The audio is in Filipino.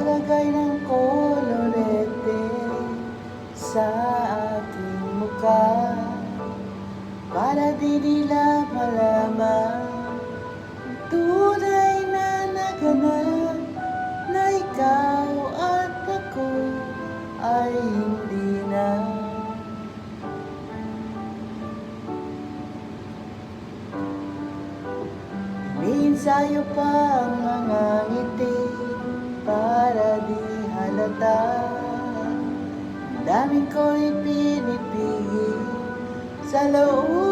Magpalagay ng kolorete sa aking mukha para di nila malaman ang tunay na naganap, na ikaw at ako ay hindi na. Iniensayo pa ang mga ngiti para di halata. Ang daming ko'y pinipigil sa loob